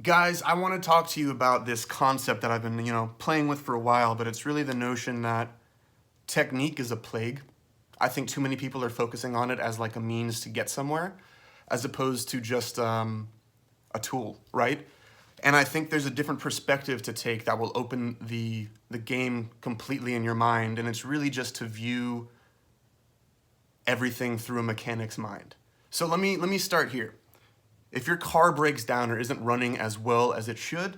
Guys, I want to talk to you about this concept that I've been, playing with for a while, but it's really the notion that technique is a plague. I think too many people are focusing on it as like a means to get somewhere, as opposed to just a tool, right? And I think there's a different perspective to take that will open the game completely in your mind, and it's really just to view everything through a mechanic's mind. So let me start here. If your car breaks down or isn't running as well as it should,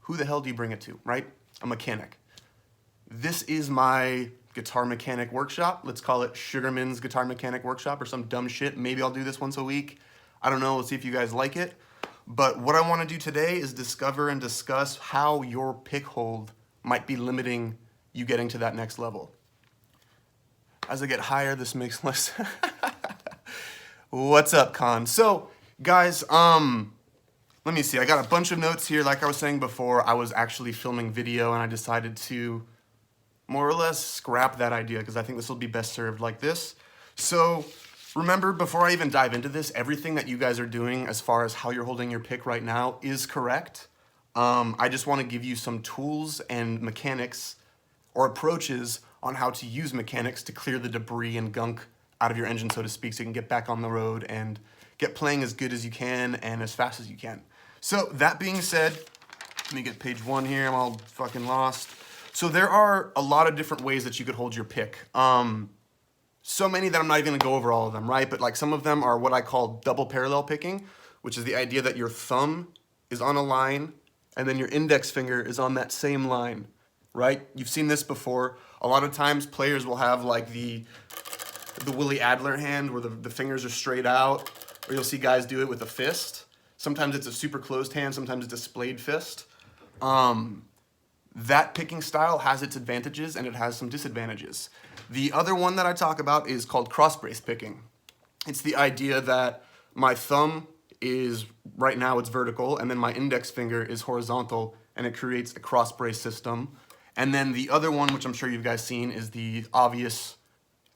who the hell do you bring it to, right? A mechanic. This is my guitar mechanic workshop. Let's call it Sugarman's guitar mechanic workshop or some dumb shit. Maybe I'll do this once a week. I don't know, let's see if you guys like it. But what I want to do today is discover and discuss how your pick hold might be limiting you getting to that next level. As I get higher, this makes less. What's up, Con? So, guys, let me see. I got a bunch of notes here. Like I was saying before, I was actually filming video and I decided to more or less scrap that idea because I think this will be best served like this. So remember, before I even dive into this, everything that you guys are doing as far as how you're holding your pick right now is correct. I just want to give you some tools and mechanics or approaches on how to use mechanics to clear the debris and gunk out of your engine, so to speak, so you can get back on the road and get playing as good as you can and as fast as you can. So that being said, let me get page 1 here. I'm all fucking lost. So there are a lot of different ways that you could hold your pick. So many that I'm not even gonna go over all of them, right? But like some of them are what I call double parallel picking, which is the idea that your thumb is on a line and then your index finger is on that same line, right? You've seen this before. A lot of times players will have like the Willie Adler hand where the fingers are straight out, or you'll see guys do it with a fist. Sometimes it's a super closed hand, sometimes it's a splayed fist. That picking style has its advantages and it has some disadvantages. The other one that I talk about is called cross brace picking. It's the idea that my thumb is, right now it's vertical, and then my index finger is horizontal, and it creates a cross brace system. And then the other one, which I'm sure you've guys seen, is the obvious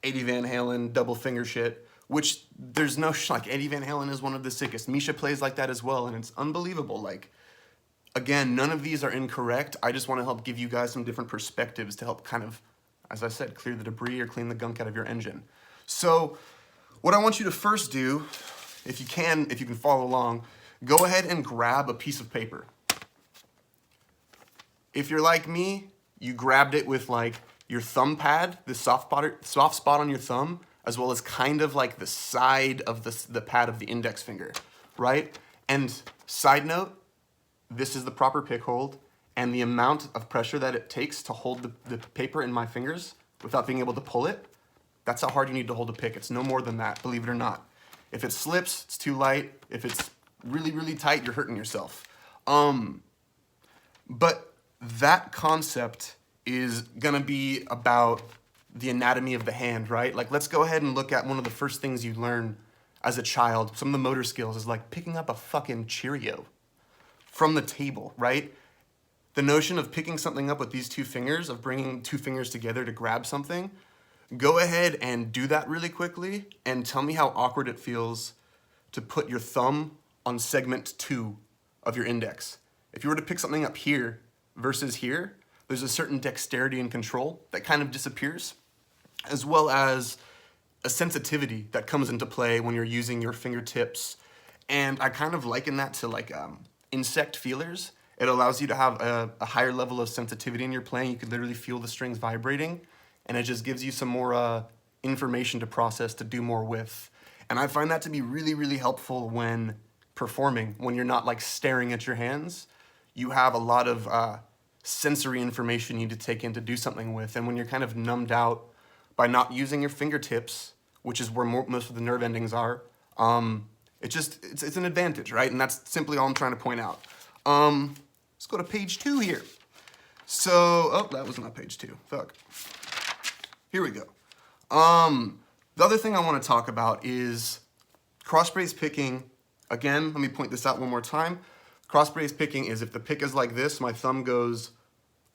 Eddie Van Halen double finger shit, which there's no, like Eddie Van Halen is one of the sickest. Misha plays like that as well, and it's unbelievable. Like, again, none of these are incorrect. I just want to help give you guys some different perspectives to help kind of, as I said, clear the debris or clean the gunk out of your engine. So what I want you to first do, if you can follow along, go ahead and grab a piece of paper. If you're like me, you grabbed it with like your thumb pad, the soft spot on your thumb, as well as kind of like the side of the pad of the index finger, right? And side note, this is the proper pick hold, and the amount of pressure that it takes to hold the paper in my fingers without being able to pull it, that's how hard you need to hold a pick. It's no more than that, believe it or not. If it slips, it's too light. If it's really, really tight, you're hurting yourself. But that concept is gonna be about the anatomy of the hand, right? Like, let's go ahead and look at one of the first things you learn as a child. Some of the motor skills is like picking up a fucking Cheerio from the table, right? The notion of picking something up with these two fingers, of bringing two fingers together to grab something, go ahead and do that really quickly and tell me how awkward it feels to put your thumb on segment 2 of your index. If you were to pick something up here versus here, there's a certain dexterity and control that kind of disappears, as well as a sensitivity that comes into play when you're using your fingertips. And I kind of liken that to like insect feelers. It allows you to have a higher level of sensitivity in your playing. You can literally feel the strings vibrating, and it just gives you some more information to process, to do more with. And I find that to be really, really helpful when performing, when you're not like staring at your hands. You have a lot of sensory information you need to take in to do something with. And when you're kind of numbed out by not using your fingertips, which is where most of the nerve endings are, it's an advantage, right? And that's simply all I'm trying to point out. Let's go to page 2 here. So, oh, that was not page 2, fuck. Here we go. The other thing I want to talk about is cross brace picking. Again, let me point this out one more time. Cross brace picking is if the pick is like this, my thumb goes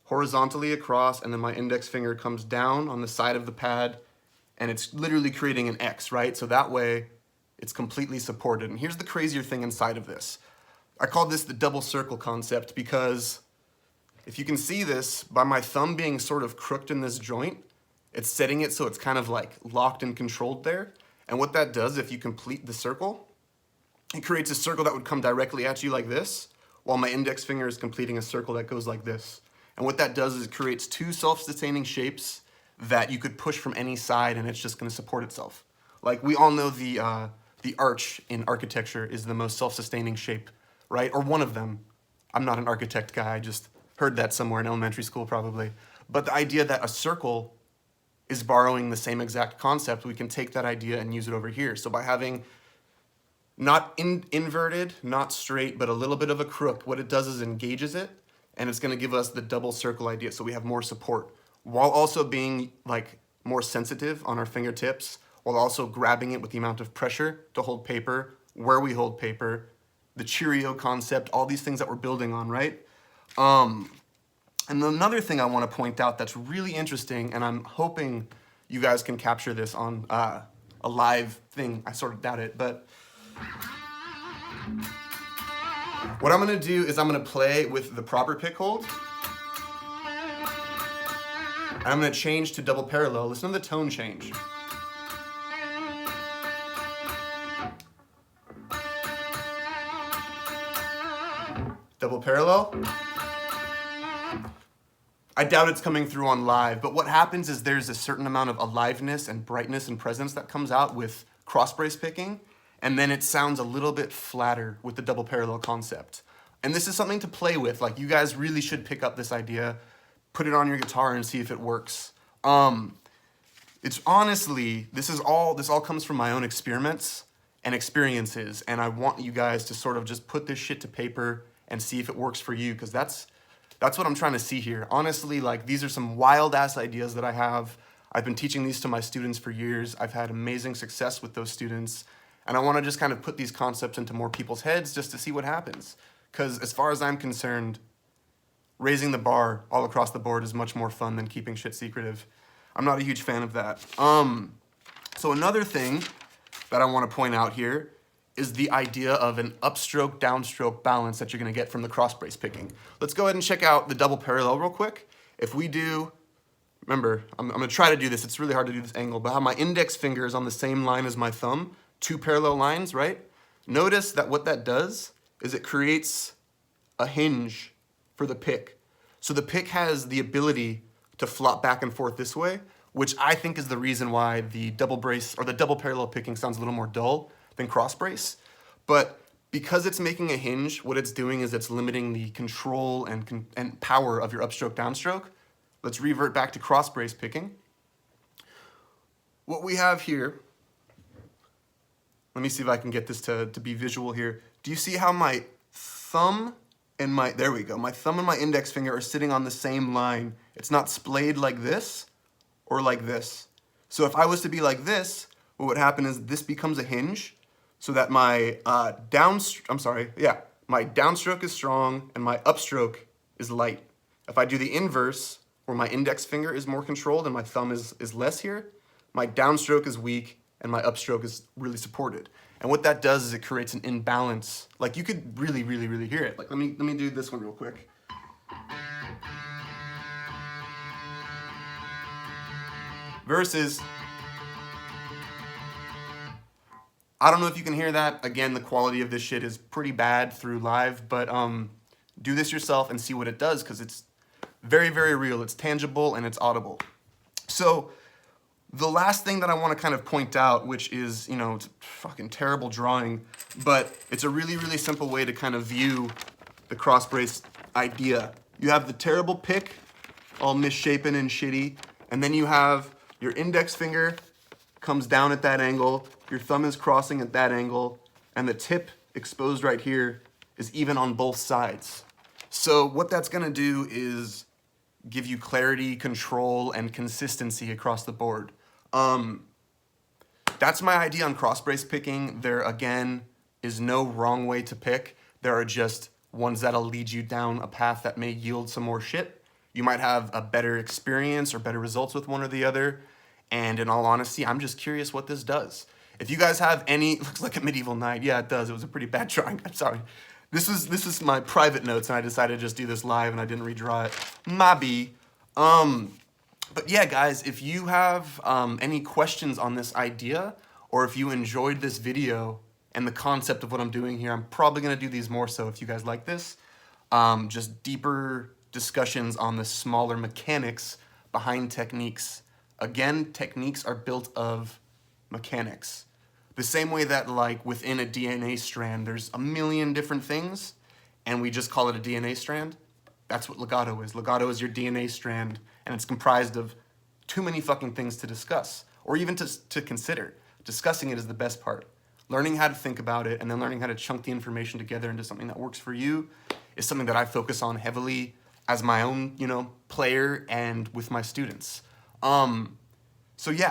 horizontally across and then my index finger comes down on the side of the pad, and it's literally creating an X, right? So that way it's completely supported. And here's the crazier thing inside of this. I call this the double circle concept because if you can see this, by my thumb being sort of crooked in this joint, it's setting it so it's kind of like locked and controlled there. And what that does, if you complete the circle, it creates a circle that would come directly at you like this, while my index finger is completing a circle that goes like this. And what that does is it creates two self-sustaining shapes that you could push from any side and it's just gonna support itself. Like we all know the arch in architecture is the most self-sustaining shape, right? Or one of them. I'm not an architect guy, I just heard that somewhere in elementary school probably. But the idea that a circle is borrowing the same exact concept, we can take that idea and use it over here. So by having not inverted, not straight, but a little bit of a crook, what it does is engages it, and it's gonna give us the double circle idea, so we have more support, while also being like more sensitive on our fingertips, while also grabbing it with the amount of pressure to hold paper, where we hold paper, the Cheerio concept, all these things that we're building on, right? And another thing I wanna point out that's really interesting, and I'm hoping you guys can capture this on a live thing, I sort of doubt it, but what I'm gonna do is I'm gonna play with the proper pick hold. And I'm gonna change to double parallel. Listen to the tone change. Double parallel. I doubt it's coming through on live, but what happens is there's a certain amount of aliveness and brightness and presence that comes out with cross brace picking, and then it sounds a little bit flatter with the double parallel concept. And this is something to play with. Like, you guys really should pick up this idea, put it on your guitar and see if it works. It's honestly, this all comes from my own experiments and experiences, and I want you guys to sort of just put this shit to paper and see if it works for you, because that's what I'm trying to see here. Honestly, like, these are some wild ass ideas that I have. I've been teaching these to my students for years. I've had amazing success with those students. And I want to just kind of put these concepts into more people's heads just to see what happens. Because as far as I'm concerned, raising the bar all across the board is much more fun than keeping shit secretive. I'm not a huge fan of that. So another thing that I want to point out here is the idea of an upstroke, downstroke balance that you're going to get from the cross brace picking. Let's go ahead and check out the double parallel real quick. If we do, remember, I'm going to try to do this. It's really hard to do this angle, but how my index finger is on the same line as my thumb, two parallel lines, right? Notice that what that does is it creates a hinge for the pick. So the pick has the ability to flop back and forth this way, which I think is the reason why the double brace or the double parallel picking sounds a little more dull than cross brace. But because it's making a hinge, what it's doing is it's limiting the control and power of your upstroke, downstroke. Let's revert back to cross brace picking. What we have here, let me see if I can get this to be visual here. Do you see how my thumb and there we go, my thumb and my index finger are sitting on the same line. It's not splayed like this or like this. So if I was to be like this, what would happen is this becomes a hinge so that my my downstroke is strong and my upstroke is light. If I do the inverse, where my index finger is more controlled and my thumb is less here, my downstroke is weak and my upstroke is really supported. And what that does is it creates an imbalance. Like, you could really, really, really hear it. Like, let me do this one real quick. Versus, I don't know if you can hear that. Again, the quality of this shit is pretty bad through live, but do this yourself and see what it does, because it's very, very real. It's tangible and it's audible. So the last thing that I want to kind of point out, which is, you know, it's a fucking terrible drawing, but it's a really, really simple way to kind of view the cross brace idea. You have the terrible pick, all misshapen and shitty, and then you have your index finger comes down at that angle, your thumb is crossing at that angle, and the tip exposed right here is even on both sides. So what that's gonna do is give you clarity, control, and consistency across the board. That's my idea on cross brace picking. There, again, is no wrong way to pick. There are just ones that'll lead you down a path that may yield some more shit. You might have a better experience or better results with one or the other. And in all honesty, I'm just curious what this does. If you guys have any, looks like a medieval knight. Yeah, it does. It was a pretty bad drawing. I'm sorry. This is my private notes, and I decided to just do this live, and I didn't redraw it. Maybe. But yeah, guys, if you have any questions on this idea, or if you enjoyed this video and the concept of what I'm doing here, I'm probably gonna do these more so if you guys like this. Just deeper discussions on the smaller mechanics behind techniques. Again, techniques are built of mechanics. The same way that like within a DNA strand, there's a million different things, and we just call it a DNA strand. That's what legato is. Legato is your DNA strand, and it's comprised of too many fucking things to discuss, or even to consider. Discussing it is the best part. Learning how to think about it, and then learning how to chunk the information together into something that works for you is something that I focus on heavily as my own, player and with my students. So yeah,